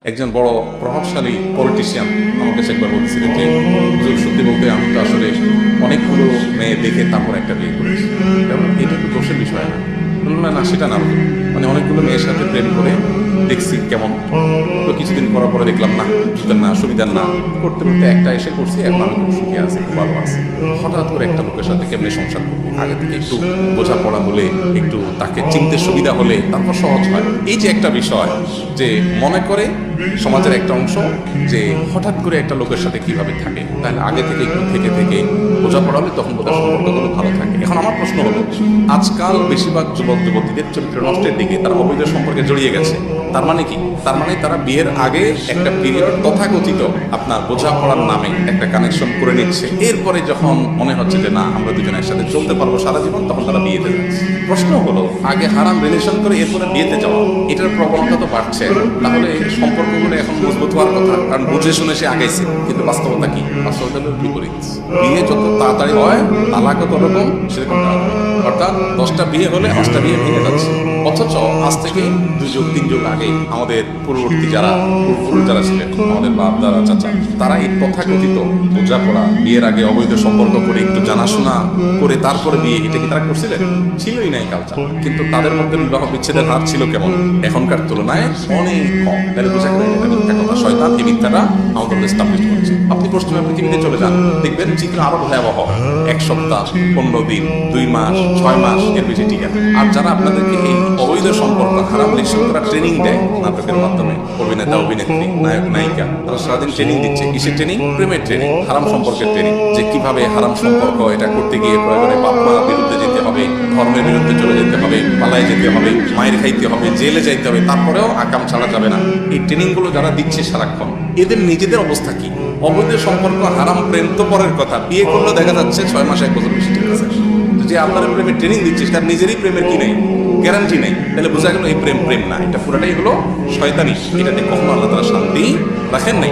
একজন বড় প্রভাবশালী পলিটিশিয়ান আমার কাছে একবার বলছিলেন যে হুজুর, সত্যি বলতে আমি তো আসলে অনেকগুলো মেয়ে দেখে তারপর একটা বিয়ে করেছি, এবং এটা তো দোষের বিষয় না। বললাম, না সেটা না, মানে অনেকগুলো মেয়ের সাথে প্রেম করে দেখছি কেমন, তো কিছুদিন করার পরে দেখলাম না, সুবিধার না সুবিধার না করতে করতে একটা এসে করছি, এখন আমি খুব সুখী আছি, খুব ভালো আছি। হঠাৎ করে একটা লোকের সাথে কেমনি সংসার করবো, আগে থেকে একটু বোঝাপড়া হলে, একটু তাকে চিনতে সুবিধা হলে তারপর সহজ হয়। এই যে একটা বিষয় যে মনে করে সমাজের একটা অংশ যে হঠাৎ করে একটা লোকের সাথে কিভাবে থাকে, তাহলে আগে থেকে একটু থেকে থেকে বোঝাপড়া হলে তখন বোধহয় সম্পর্কগুলো ভালো থাকে। এখন আমার প্রশ্ন হলো, আজকাল বেশিরভাগ যুবক যুবতীদের চরিত্র নষ্টের দিকে তারা অবৈধ সম্পর্কে জড়িয়ে গেছে। তার মানে কি? তার মানে তারা বিয়ের আগে একটা পিরিয়ড তথাকথিত আপনার বোঝাপড়ার নামে একটা কানেকশন করে নিচ্ছে, এরপরে যখন মনে হচ্ছে যে না আমরা দুজনে একসাথে চলতে পারবো সারা জীবন, তখন তারা বিয়েতে যাচ্ছে। প্রশ্ন হলো, আগে হারাম রিলেশন করে এরপরে বিয়েতে যাওয়া, এটার প্রবণতা তো বাড়ছে, তাহলে সম্পর্কগুলো এখন মজবুত হওয়ার কথা, কারণ বুঝে শুনে সে আগাইছে। কিন্তু বাস্তবতা কি? বাস্তবতা হলো বিপরীত। বিয়ে যত তাড়াতাড়ি হয়, তালাকও ততরকম সেরকম তাড়াতাড়ি। অর্থাৎ 10টা বিয়ে হলে 5টা বিয়ে ভেঙে যাচ্ছে। অথচ আজ থেকে 2 যুগ 3 যুগ আগে আমাদের পূর্ববর্তী যারা পূর্বপুরুষ যারা ছিলেন, আমাদের বাপ দাদা চাচা, তারা এই তথাকথিত বোঝাপড়া, বিয়ের আগে অবৈধ সম্পর্ক করে একটু জানাশোনা করে তারপরে বিয়ে, এটা কি তারা করছিলেন? ছিলই নাই কালচার। কিন্তু তাদের মধ্যে বিবাহ বিচ্ছেদের হার ছিল কেমন? এখনকার তুলনায় অনেক কম। তাহলে বোঝা গেল এটা মিথ্যা কথা। শয়তান এই মিথ্যাটা আমাদের এস্টাবলিশ করেছে। আপনি পশ্চিমা পৃথিবীতে চলে যান, দেখবেন চিত্র আরো ভয়াবহ। 1 সপ্তাহ, 15 দিন, 2 মাস, 6 মাস এর বেশি টিকে। আর যারা আপনাদেরকে এই অবৈধ সম্পর্ক, হারাম রিলেশন করার ট্রেনিং দেয় নাটকের মাধ্যমে, অভিনেতা অভিনেত্রী, নায়ক নায়িকা, তারা সারাদিন ট্রেনিং দিচ্ছে। কিসের ট্রেনিং? প্রেমের ট্রেনিং, হারাম সম্পর্কের ট্রেনিং, যে কিভাবে হারাম সম্পর্ক এটা করতে গিয়ে প্রয়োজনে বাপ মার বিরুদ্ধে যেতে হবে, ধর্মের বিরুদ্ধে চলে যেতে হবে, পালায় যেতে হবে, মায়ের খাইতে হবে, জেলে যাইতে হবে, তারপরেও আকাম ছাড়া যাবে না। এই ট্রেনিং গুলো যারা দিচ্ছে সারাক্ষণ, এদের নিজেদের অবস্থা কি? অবৈধ সম্পর্ক, হারাম প্রেম তো পরের কথা, বিয়ে করলে দেখা যাচ্ছে 6 মাস 1 বছর বেশি ঠিক আছে। যে আপনার প্রেমের ট্রেনিং দিচ্ছে তার নিজেরই প্রেমের কি নেই, গ্যারান্টি নেই, তাহলে বোঝা গেল এই প্রেম প্রেম না, এটা পুরোটাই হলো শয়তানি। এটাতে কখনো আল্লাহ তাআলা শান্তি রাখেন নাই।